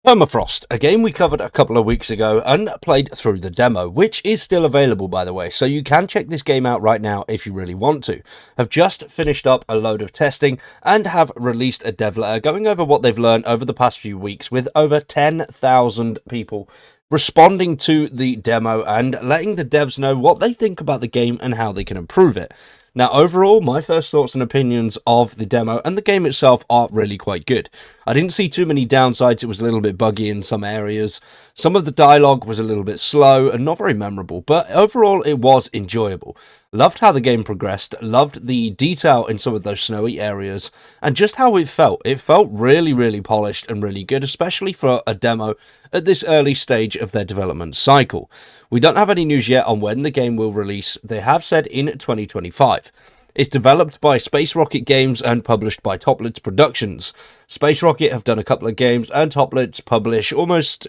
Permafrost, a game we covered a couple of weeks ago and played through the demo, which is still available by the way, so you can check this game out right now if you really want to. Have just finished up a load of testing and have released a dev letter going over what they've learned over the past few weeks with over 10,000 people responding to the demo and letting the devs know what they think about the game and how they can improve it. Now, overall, my first thoughts and opinions of the demo and the game itself are really quite good. I didn't see too many downsides. It was a little bit buggy in some areas. Some of the dialogue was a little bit slow and not very memorable, but overall it was enjoyable. Loved how the game progressed, loved the detail in some of those snowy areas, and just how it felt. It felt really, really polished and really good, especially for a demo at this early stage of their development cycle. We don't have any news yet on when the game will release. They have said in 2025. It's developed by Space Rocket Games and published by Toplitz Productions. Space Rocket have done a couple of games, and Toplitz publish almost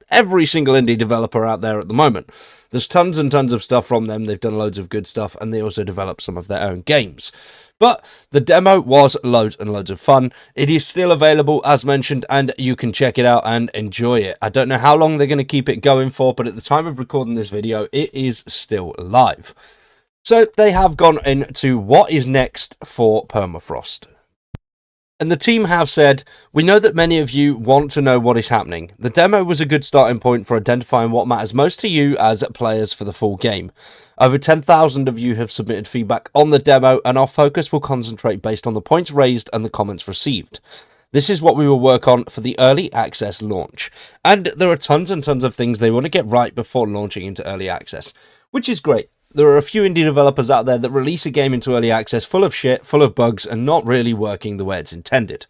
every single indie developer out there at the moment. There's tons and tons of stuff from them. They've done loads of good stuff, and they also develop some of their own games. But the demo was loads and loads of fun. It is still available, as mentioned, and you can check it out and enjoy it. I don't know how long they're going to keep it going for, but at the time of recording this video, it is still live. So they have gone into what is next for Permafrost. And the team have said, "We know that many of you want to know what is happening. The demo was a good starting point for identifying what matters most to you as players for the full game. Over 10,000 of you have submitted feedback on the demo, and our focus will concentrate based on the points raised and the comments received. This is what we will work on for the early access launch." And there are tons and tons of things they want to get right before launching into early access, which is great. There are a few indie developers out there that release a game into early access full of shit, full of bugs, and not really working the way it's intended.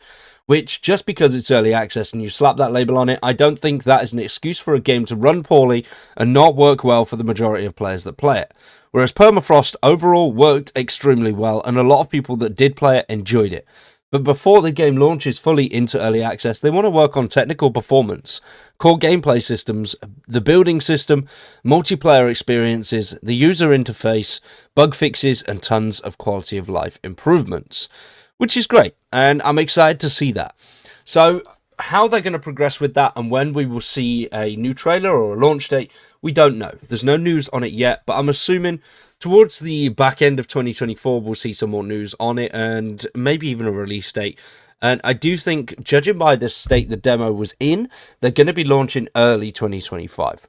Which, just because it's early access and you slap that label on it, I don't think that is an excuse for a game to run poorly and not work well for the majority of players that play it. Whereas Permafrost overall worked extremely well, and a lot of people that did play it enjoyed it. But before the game launches fully into early access, they want to work on technical performance, core gameplay systems, the building system, multiplayer experiences, the user interface, bug fixes, and tons of quality of life improvements. Which is great, and I'm excited to see that. So, how they're going to progress with that and when we will see a new trailer or a launch date, we don't know. There's no news on it yet, but I'm assuming towards the back end of 2024, we'll see some more news on it and maybe even a release date. And I do think, judging by the state the demo was in, they're going to be launching early 2025.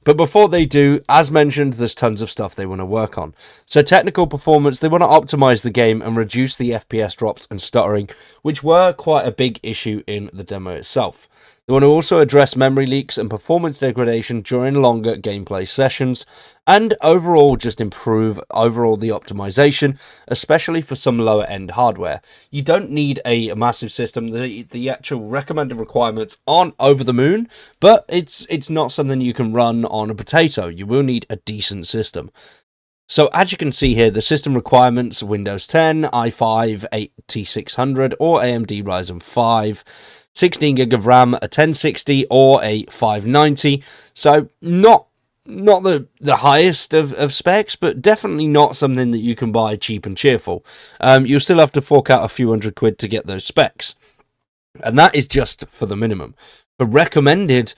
But before they do, as mentioned, there's tons of stuff they want to work on. So technical performance, they want to optimize the game and reduce the FPS drops and stuttering, which were quite a big issue in the demo itself. They want to also address memory leaks and performance degradation during longer gameplay sessions, and overall just improve the optimization, especially for some lower end hardware. You don't need a massive system. The actual recommended requirements aren't over the moon, but it's not something you can run on a potato. You will need a decent system. So as you can see here, the system requirements: Windows 10, i5 8600 or AMD Ryzen 5, 16 gig of RAM, a 1060 or a 590. So not the highest of specs, but definitely not something that you can buy cheap and cheerful. You'll still have to fork out a few $100 to get those specs. And that is just for the minimum. For recommended,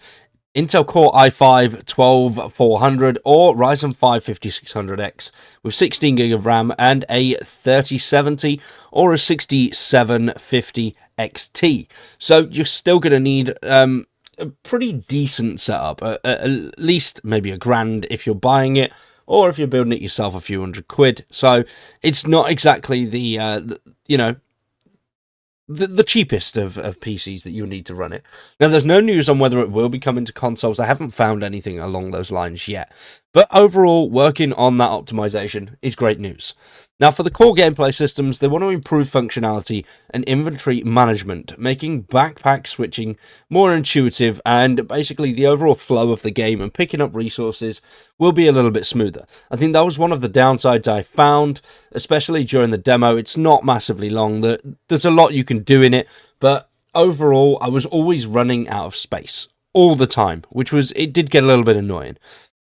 Intel Core i5 12400 or Ryzen 5 5600X with 16 gig of RAM and a 3070 or a 6750 XT. So you're still going to need a pretty decent setup, at least maybe $1,000 if you're buying it, or if you're building it yourself, a few $100. So it's not exactly the cheapest of PCs that you'll need to run it. Now, there's no news on whether it will be coming to consoles. I haven't found anything along those lines yet. But overall, working on that optimization is great news. Now, for the core gameplay systems, they want to improve functionality and inventory management, making backpack switching more intuitive, and basically the overall flow of the game and picking up resources will be a little bit smoother. I think that was one of the downsides I found, especially during the demo. It's not massively long. There's a lot you can do in it, but overall, I was always running out of space all the time, it did get a little bit annoying.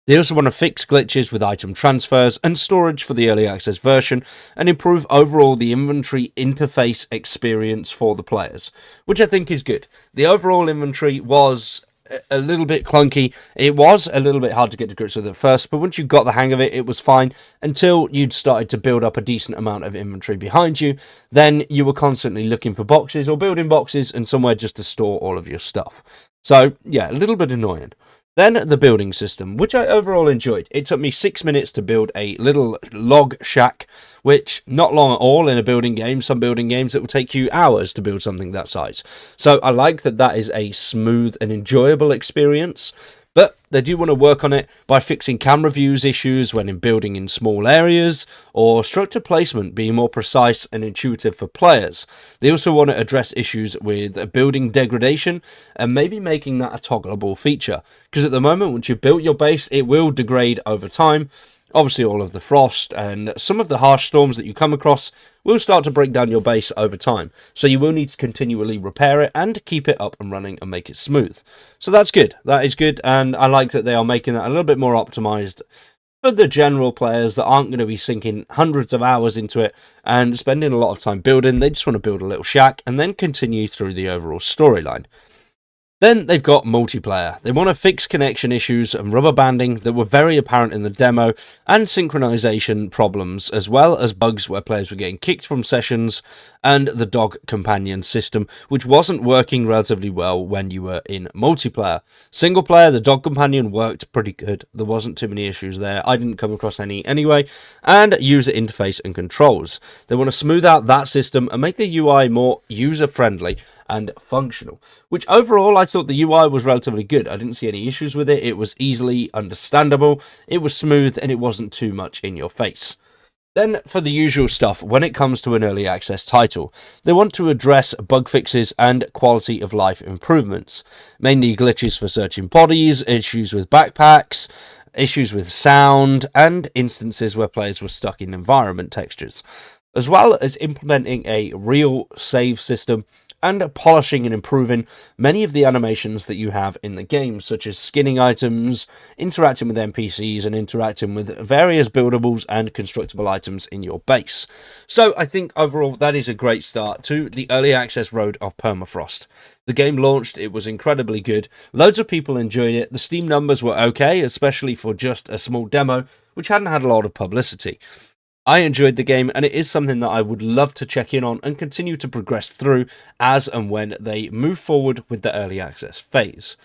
They also want to fix glitches with item transfers and storage for the early access version, and improve overall the inventory interface experience for the players, which I think is good. The overall inventory was a little bit clunky. It was a little bit hard to get to grips with at first, but once you got the hang of it, it was fine until you'd started to build up a decent amount of inventory behind you. Then you were constantly looking for boxes or building boxes and somewhere just to store all of your stuff. So yeah, a little bit annoying. Then the building system, which I overall enjoyed. It took me 6 minutes to build a little log shack, which not long at all in a building game. Some building games it will take you hours to build something that size. So I like that that is a smooth and enjoyable experience. But they do want to work on it by fixing camera views issues when in building in small areas, or structure placement being more precise and intuitive for players. They also want to address issues with building degradation and maybe making that a toggleable feature. Because at the moment, once you've built your base, it will degrade over time. Obviously, all of the frost and some of the harsh storms that you come across will start to break down your base over time. So you will need to continually repair it and keep it up and running and make it smooth. So that's good. That is good. And I like that they are making that a little bit more optimized for the general players that aren't going to be sinking hundreds of hours into it and spending a lot of time building. They just want to build a little shack and then continue through the overall storyline. Then they've got multiplayer. They want to fix connection issues and rubber banding that were very apparent in the demo, and synchronization problems, as well as bugs where players were getting kicked from sessions, and the dog companion system, which wasn't working relatively well when you were in multiplayer. Single player, the dog companion worked pretty good. There wasn't too many issues there. I didn't come across any anyway. And user interface and controls. They want to smooth out that system and make the UI more user-friendly and functional, which overall I thought the UI was relatively good. I didn't see any issues with it. It was easily understandable, it was smooth, and it wasn't too much in your face. Then, for the usual stuff, when it comes to an early access title, they want to address bug fixes and quality of life improvements, mainly glitches for searching bodies, issues with backpacks, issues with sound, and instances where players were stuck in environment textures, as well as implementing a real save system and polishing and improving many of the animations that you have in the game, such as skinning items, interacting with NPCs, and interacting with various buildables and constructible items in your base. So I think overall that is a great start to the early access road of Permafrost. The game launched, it was incredibly good, loads of people enjoyed it, the Steam numbers were okay, especially for just a small demo, which hadn't had a lot of publicity. I enjoyed the game, and it is something that I would love to check in on and continue to progress through as and when they move forward with the early access phase.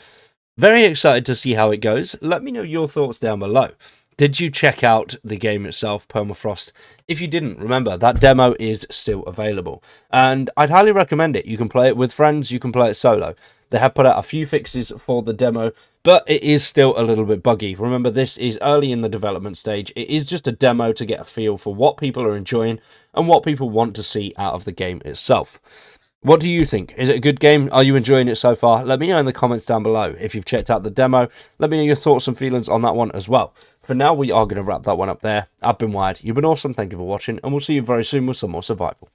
Very excited to see how it goes. Let me know your thoughts down below. Did you check out the game itself, Permafrost? If you didn't, remember, that demo is still available, and I'd highly recommend it. You can play it with friends, you can play it solo. They have put out a few fixes for the demo, but it is still a little bit buggy. Remember, this is early in the development stage. It is just a demo to get a feel for what people are enjoying and what people want to see out of the game itself. What do you think? Is it a good game? Are you enjoying it so far? Let me know in the comments down below. If you've checked out the demo, let me know your thoughts and feelings on that one as well. For now, we are going to wrap that one up there. I've been Wired. You've been awesome. Thank you for watching, and we'll see you very soon with some more survival.